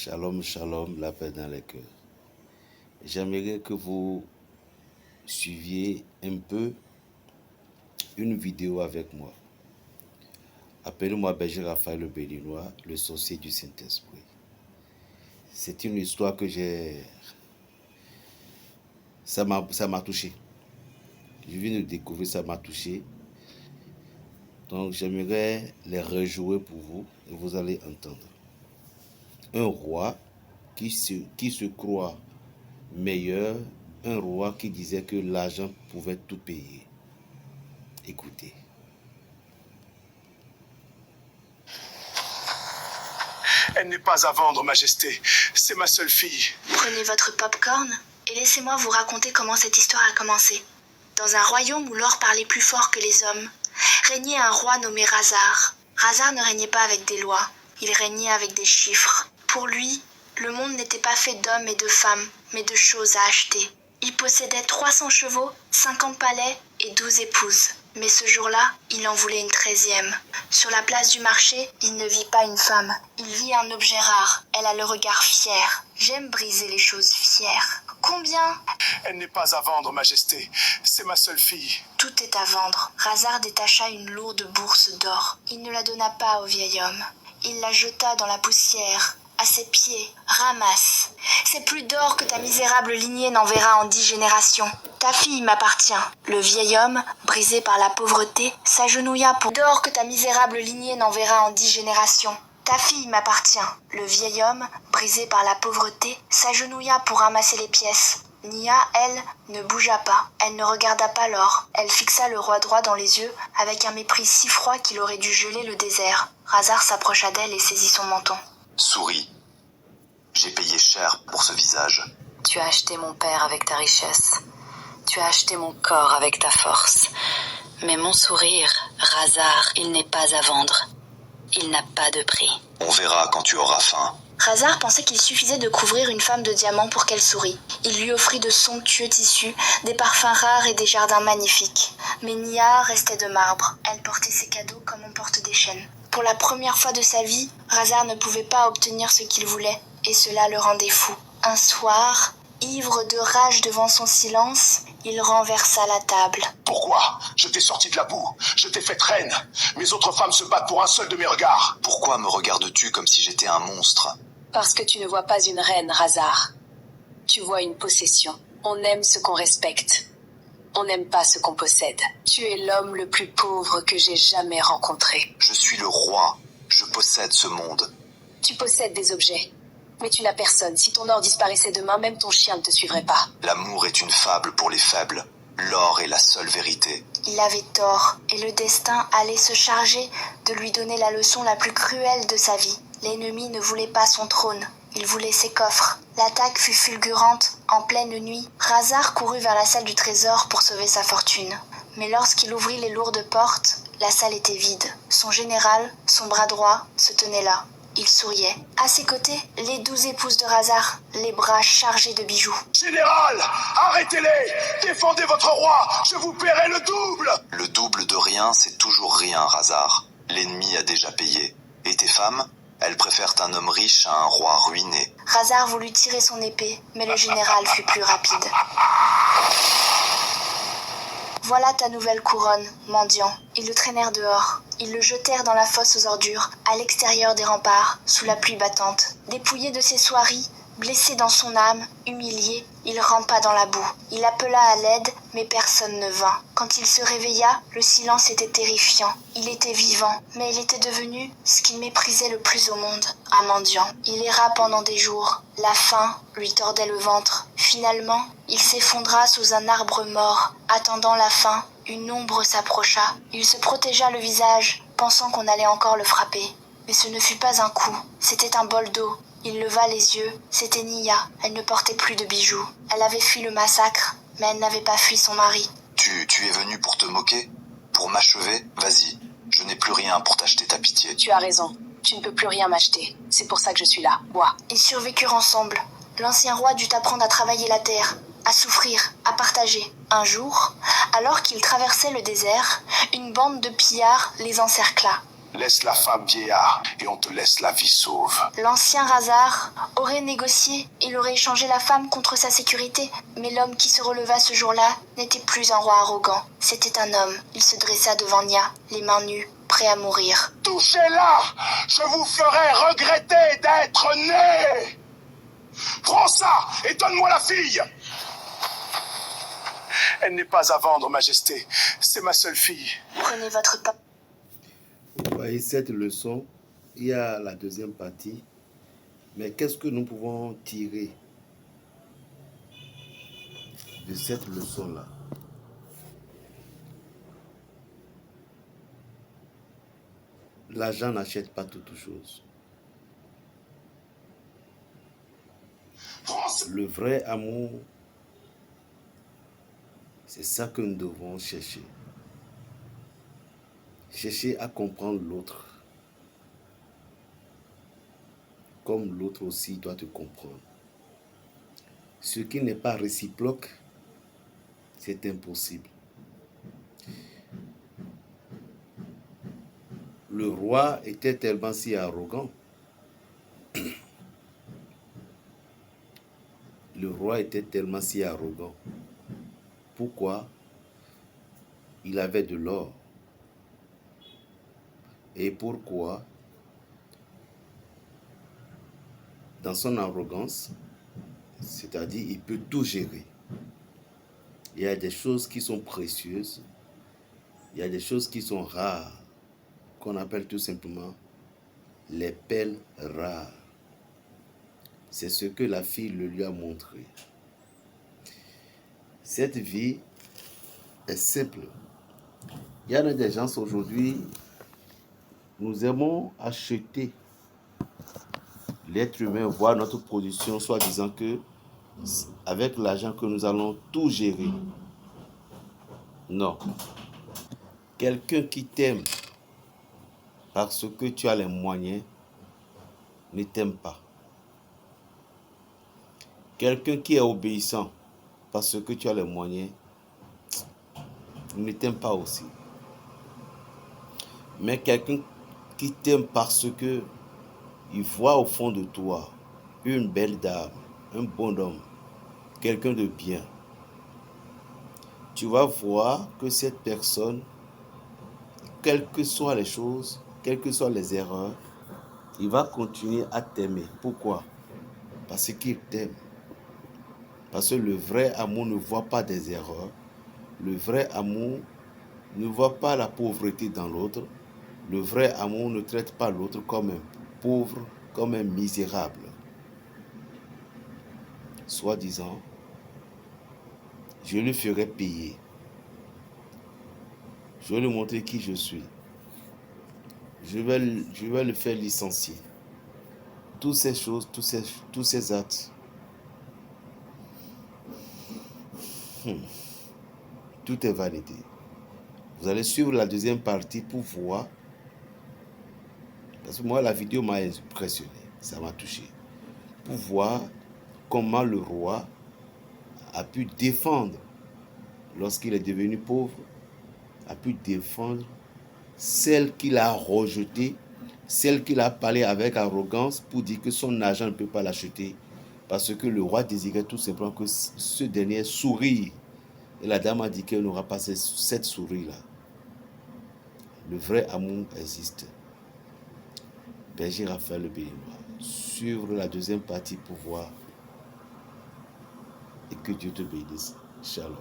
Shalom, shalom, la paix dans les cœurs. J'aimerais que vous suiviez un peu une vidéo avec moi. Appelez-moi Berger Raphaël le Béninois, le sorcier du Saint-Esprit. C'est une histoire que ça m'a touché. Je viens de découvrir, ça m'a touché. Donc j'aimerais les rejouer pour vous et vous allez entendre. Un roi qui se croit meilleur, un roi qui disait que l'argent pouvait tout payer. Écoutez. Elle n'est pas à vendre, Majesté. C'est ma seule fille. Prenez votre pop-corn et laissez-moi vous raconter comment cette histoire a commencé. Dans un royaume où l'or parlait plus fort que les hommes, régnait un roi nommé Razar. Razar ne régnait pas avec des lois, il régnait avec des chiffres. Pour lui, le monde n'était pas fait d'hommes et de femmes, mais de choses à acheter. Il possédait 300 chevaux, 50 palais et 12 épouses. Mais ce jour-là, il en voulait une 13e. Sur la place du marché, il ne vit pas une femme. Il vit un objet rare. Elle a le regard fier. J'aime briser les choses fières. Combien ? Elle n'est pas à vendre, Majesté. C'est ma seule fille. Tout est à vendre. Razar détacha une lourde bourse d'or. Il ne la donna pas au vieil homme. Il la jeta dans la poussière. À ses pieds, ramasse. C'est plus d'or que ta misérable lignée n'en verra en 10 générations. Ta fille m'appartient. Le vieil homme, brisé par la pauvreté, s'agenouilla pour d'or que ta misérable lignée n'en verra en 10 générations. Ta fille m'appartient. Le vieil homme, brisé par la pauvreté, s'agenouilla pour ramasser les pièces. Nia, elle, ne bougea pas. Elle ne regarda pas l'or. Elle fixa le roi droit dans les yeux, avec un mépris si froid qu'il aurait dû geler le désert. Razar s'approcha d'elle et saisit son menton. Souris. J'ai payé cher pour ce visage. Tu as acheté mon père avec ta richesse. Tu as acheté mon corps avec ta force. Mais mon sourire, Razar, il n'est pas à vendre. Il n'a pas de prix. On verra quand tu auras faim. Razar pensait qu'il suffisait de couvrir une femme de diamants pour qu'elle sourie. Il lui offrit de somptueux tissus, des parfums rares et des jardins magnifiques. Mais Nia restait de marbre. Elle portait ses cadeaux comme on porte des chaînes. Pour la première fois de sa vie, Razar ne pouvait pas obtenir ce qu'il voulait, et cela le rendait fou. Un soir, ivre de rage devant son silence, il renversa la table. Pourquoi ? Je t'ai sorti de la boue. Je t'ai faite reine. Mes autres femmes se battent pour un seul de mes regards. Pourquoi me regardes-tu comme si j'étais un monstre ? Parce que tu ne vois pas une reine, Razar. Tu vois une possession. On aime ce qu'on respecte. On n'aime pas ce qu'on possède. Tu es l'homme le plus pauvre que j'ai jamais rencontré. Je suis le roi. Je possède ce monde. Tu possèdes des objets. Mais tu n'as personne. Si ton or disparaissait demain, même ton chien ne te suivrait pas. L'amour est une fable pour les faibles. L'or est la seule vérité. Il avait tort, et le destin allait se charger de lui donner la leçon la plus cruelle de sa vie. L'ennemi ne voulait pas son trône, il voulait ses coffres. L'attaque fut fulgurante, en pleine nuit. Razar courut vers la salle du trésor pour sauver sa fortune. Mais lorsqu'il ouvrit les lourdes portes, la salle était vide. Son général, son bras droit, se tenait là. Il souriait. À ses côtés, les 12 épouses de Razar, les bras chargés de bijoux. Général, arrêtez-les. Défendez votre roi. Je vous paierai le double. Le double de rien, c'est toujours rien, Razar. L'ennemi a déjà payé. Et tes femmes ? Elles préfèrent un homme riche à un roi ruiné. Razar voulut tirer son épée, mais le général fut plus rapide. Voilà ta nouvelle couronne, mendiant. Ils le traînèrent dehors. Ils le jetèrent dans la fosse aux ordures, à l'extérieur des remparts, sous la pluie battante. Dépouillé de ses soieries, blessé dans son âme, humilié, il rampa dans la boue. Il appela à l'aide, mais personne ne vint. Quand il se réveilla, le silence était terrifiant. Il était vivant, mais il était devenu ce qu'il méprisait le plus au monde, un mendiant. Il erra pendant des jours. La faim lui tordait le ventre. Finalement, il s'effondra sous un arbre mort. Attendant la fin, une ombre s'approcha. Il se protégea le visage, pensant qu'on allait encore le frapper. Mais ce ne fut pas un coup, c'était un bol d'eau. Il leva les yeux, c'était Nia. Elle ne portait plus de bijoux. Elle avait fui le massacre, mais elle n'avait pas fui son mari. Tu es venu pour te moquer ? Pour m'achever ? Vas-y, je n'ai plus rien pour t'acheter ta pitié. Tu as raison. Tu ne peux plus rien m'acheter. C'est pour ça que je suis là. Bois. Ils survécurent ensemble. L'ancien roi dut apprendre à travailler la terre, à souffrir, à partager. Un jour, alors qu'ils traversaient le désert, une bande de pillards les encercla. Laisse la femme vieillard et on te laisse la vie sauve. L'ancien Razar aurait négocié, il aurait échangé la femme contre sa sécurité. Mais l'homme qui se releva ce jour-là n'était plus un roi arrogant. C'était un homme. Il se dressa devant Nia, les mains nues, prêt à mourir. Touchez-la! Je vous ferai regretter d'être né! Prends ça et donne-moi la fille! Elle n'est pas à vendre, Majesté. C'est ma seule fille. Prenez votre pain. Vous voyez cette leçon, il y a la deuxième partie. Mais qu'est-ce que nous pouvons tirer de cette leçon-là? L'argent n'achète pas toutes choses. Le vrai amour, c'est ça que nous devons chercher. Chercher à comprendre l'autre, comme l'autre aussi doit te comprendre. Ce qui n'est pas réciproque, c'est impossible. Le roi était tellement si arrogant. Le roi était tellement si arrogant. Pourquoi? Il avait de l'or. Et pourquoi? Dans son arrogance, c'est-à-dire il peut tout gérer. Il y a des choses qui sont précieuses, il y a des choses qui sont rares, qu'on appelle tout simplement les perles rares. C'est ce que la fille le lui a montré. Cette vie est simple. Il y en a des gens aujourd'hui, nous aimons acheter l'être humain, voir notre production, soit disant que avec l'argent que nous allons tout gérer. Non. Quelqu'un qui t'aime parce que tu as les moyens ne t'aime pas. Quelqu'un qui est obéissant parce que tu as les moyens ne t'aime pas aussi. Mais quelqu'un qui t'aime parce que il voit au fond de toi une belle dame, un bon homme, quelqu'un de bien. Tu vas voir que cette personne, quelles que soient les choses, quelles que soient les erreurs, il va continuer à t'aimer. Pourquoi? Parce qu'il t'aime. Parce que le vrai amour ne voit pas des erreurs. Le vrai amour ne voit pas la pauvreté dans l'autre. Le vrai amour ne traite pas l'autre comme un pauvre, comme un misérable. Soi-disant, je lui ferai payer. Je vais lui montrer qui je suis. Je vais le faire licencier. Toutes ces choses, tous ces actes, tout est vanité. Vous allez suivre la deuxième partie pour voir. Parce que moi, la vidéo m'a impressionné. Ça m'a touché. Pour voir comment le roi a pu défendre, lorsqu'il est devenu pauvre, a pu défendre celle qu'il a rejetée, celle qu'il a parlé avec arrogance pour dire que son argent ne peut pas l'acheter. Parce que le roi désirait tout simplement que ce dernier sourie. Et la dame a dit qu'elle n'aura pas cette souris-là. Le vrai amour existe. Berger Raphaël Le Béninois. Suivre la deuxième partie pour voir. Et que Dieu te bénisse. Shalom.